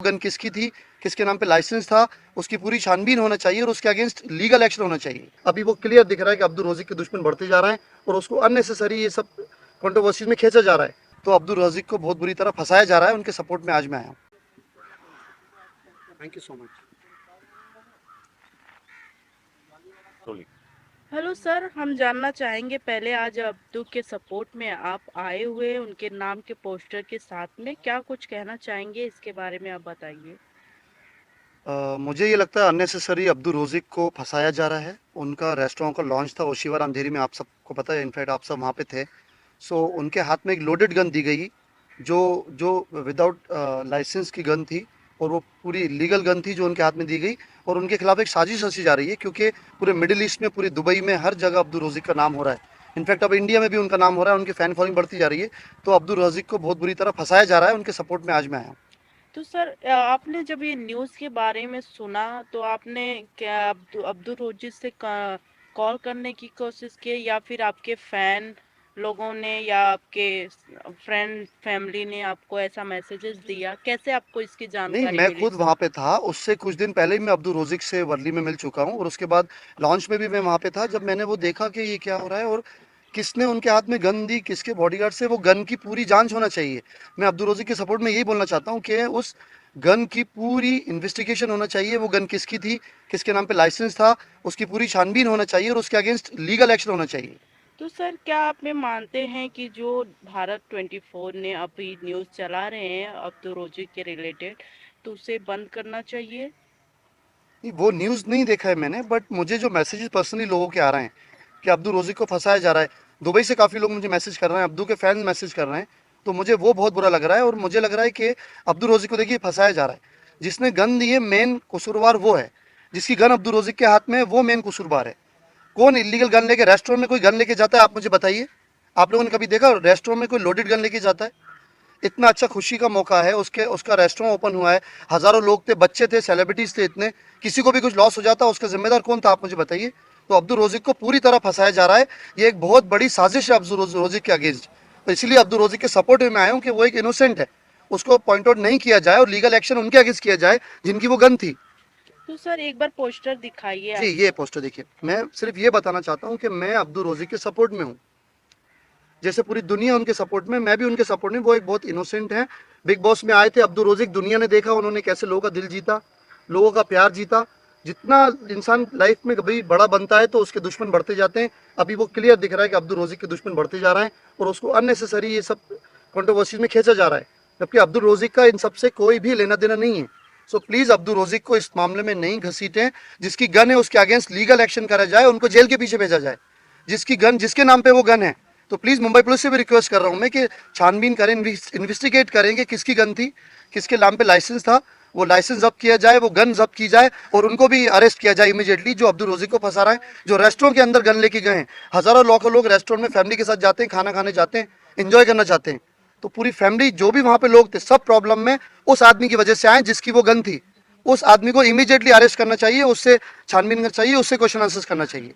Gun किसकी थी, किसके नाम पे लाइसेंस था, उसकी पूरी छानबीन होना चाहिए और उसके अगेंस्ट लीगल एक्शन होना चाहिए। अभी वो क्लियर दिख रहा है कि अब्दुल रज़ीक के दुश्मन बढ़ते जा रहे हैं और उसको अननेसेसरी ये सब कंट्रोवर्सीज में खींचा जा रहा है। तो अब्दुल रज़ीक को बहुत बुरी तरह फंसाया जा रहा है, उनके सपोर्ट में आज मैं आया हूँ। Thank you so much. Hello sir, हम जानना चाहेंगे पहले आज अब्दू के सपोर्ट में आप आए हुए उनके नाम के पोस्टर के साथ में क्या कुछ कहना चाहेंगे, इसके बारे में आप बताइए। मुझे ये लगता है अननेसेसरी अब्दुल रज़ीक को फंसाया जा रहा है। उनका रेस्टोरेंट का लॉन्च था ओशिवर अंधेरी में, आप सबको पता है, इनफैक्ट आप सब वहाँ पे थे। सो उनके हाथ में एक लोडेड गन दी गई जो जो विदाउट लाइसेंस की गन थी और वो पूरी लीगल गन थी जो उनके हाथ में दी गई और उनके खिलाफ एक साजिश रची जा रही है क्योंकि पूरे मिडिल ईस्ट में, पूरी दुबई में, हर जगह अब्दुल रज़ीक का नाम हो रहा है। इनफैक्ट अब इंडिया में भी उनका नाम हो रहा है, उनकी फ़ैन फॉलोइंग बढ़ती जा रही है। तो अब्दुल रज़ीक को बहुत बुरी तरह फंसाया जा रहा है, उनके सपोर्ट में आज मैं आया हूँ। तो सर, आपने जब ये न्यूज़ के बारे में सुना तो आपने क्या अब्दुल रोजिर से कॉल करने की कोशिश की, या फिर आपके फैन लोगों ने या आपके फ्रेंड फैमिली ने आपको ऐसा मैसेजेस दिया? कैसे आपको इसकी नहीं, जानकारी मैं मिली खुद सर? वहाँ पे था, उससे कुछ दिन पहले ही मैं अब्दुल रज़ीक से वर्ली में मिल चुका हूँ और उसके बाद लॉन्च में भी मैं वहाँ पे था। जब मैंने वो देखा कि ये क्या हो रहा है और किसने उनके हाथ में गन दी, किसके बॉडीगार्ड से, वो गन की पूरी जाँच होना चाहिए। मैं अब्दुल रज़ीक के सपोर्ट में यही बोलना चाहता हूँ कि उस गन की पूरी इन्वेस्टिगेशन होना चाहिए, वो गन किसकी थी, किसके नाम पे लाइसेंस था, उसकी पूरी छानबीन होना चाहिए और उसके अगेंस्ट लीगल एक्शन होना चाहिए। तो सर, क्या आप ये मानते हैं कि जो भारत 24 ने अभी न्यूज़ चला रहे हैं अब्दुल रोजिर के रिलेटेड, तो उसे बंद करना चाहिए? नहीं, वो न्यूज़ नहीं देखा है मैंने, बट मुझे जो मैसेजेस पर्सनली लोगों के आ रहे हैं कि अब्दुल रोज़ी को फंसाया जा रहा है, दुबई से काफ़ी लोग मुझे मैसेज कर रहे हैं, अब्दू के फैन मैसेज कर रहे हैं, तो मुझे वो बहुत बुरा लग रहा है और मुझे लग रहा है कि अब्दुल रोज़ी को देखिए फंसाया जा रहा है। जिसने गन दी है मेन कसूरवार वो है, जिसकी गन अब्दुल रोज़ी के हाथ में है वो मेन कसूरवार है। कौन इलीगल गन लेके रेस्टोरेंट में कोई गन लेके जाता है, आप मुझे बताइए। आप लोगों ने कभी देखा रेस्टोरेंट में कोई लोडेड गन लेके जाता है? इतना अच्छा खुशी का मौका है, उसके उसका रेस्टोरेंट ओपन हुआ है, हज़ारों लोग थे, बच्चे थे, सेलिब्रिटीज़ थे इतने, किसी को भी कुछ लॉस हो जाता, उसका ज़िम्मेदार कौन था, आप मुझे बताइए। तो अब्दुल रोज़िक को पूरी तरह फंसाया जा रहा है, ये एक बहुत बड़ी साजिश है अब्दुल रोज़िक के अगेंस्ट। तो इसलिए अब्दुल रोज़िक के सपोर्ट में मैं आया हूँ कि वो एक इनोसेंट है, उसको पॉइंट आउट नहीं किया जाए और लीगल एक्शन उनके अगेंस्ट किया जाए जिनकी वो गन थी। तो सर, एक बार पोस्टर दिखाइए जी, आप। ये पोस्टर देखिए, मैं सिर्फ ये बताना चाहता हूँ कि मैं अब्दुल रोज़िक के सपोर्ट में हूँ। जैसे पूरी दुनिया उनके सपोर्ट में, मैं भी उनके सपोर्ट में। वो एक बहुत इनोसेंट है। बिग बॉस में आए थे अब्दुल रज़ीक, दुनिया ने देखा उन्होंने कैसे लोगों का दिल जीता, लोगों का प्यार जीता। जितना इंसान लाइफ में कभी बड़ा बनता है तो उसके दुश्मन बढ़ते जाते हैं। अभी वो क्लियर दिख रहा है कि अब्दुल रज़ीक के दुश्मन बढ़ते जा रहे हैं और उसको अननेसेसरी ये सब कंट्रोवर्सीज में खींचा जा रहा है, जबकि अब्दुल रज़ीक का इन सबसे कोई भी लेना देना नहीं है। सो प्लीज़ अब्दुल रज़ीक को इस मामले में नहीं घसीटें। जिसकी गन है उसके अगेंस्ट लीगल एक्शन करा जाए, उनको जेल के पीछे भेजा जाए। जिसकी गन, जिसके नाम पे वो गन है, तो प्लीज़ मुंबई पुलिस से भी रिक्वेस्ट कर रहा हूँ मैं कि छानबीन करें, इन्वेस्टिगेट करें कि किसकी गन थी, किसके नाम पे लाइसेंस था, वो लाइसेंस जब्त किया जाए, वो गन जब्त की जाए और उनको भी अरेस्ट किया जाए इमीडिएटली, जो अब्दुल रज़ीक को फंसा रहा है, जो रेस्टोरेंट के अंदर गन लेके गए हैं। हज़ारों लाखों लोग रेस्टोरेंट में फैमिली के साथ जाते हैं, खाना खाने जाते हैं, इंजॉय करना चाहते हैं। तो पूरी फैमिली, जो भी वहाँ पे लोग थे, सब प्रॉब्लम में उस आदमी की वजह से आए जिसकी वो गन थी। उस आदमी को इमीडिएटली अरेस्ट करना चाहिए, उससे छानबीन करना चाहिए, उससे क्वेश्चन आंसर्स करना चाहिए।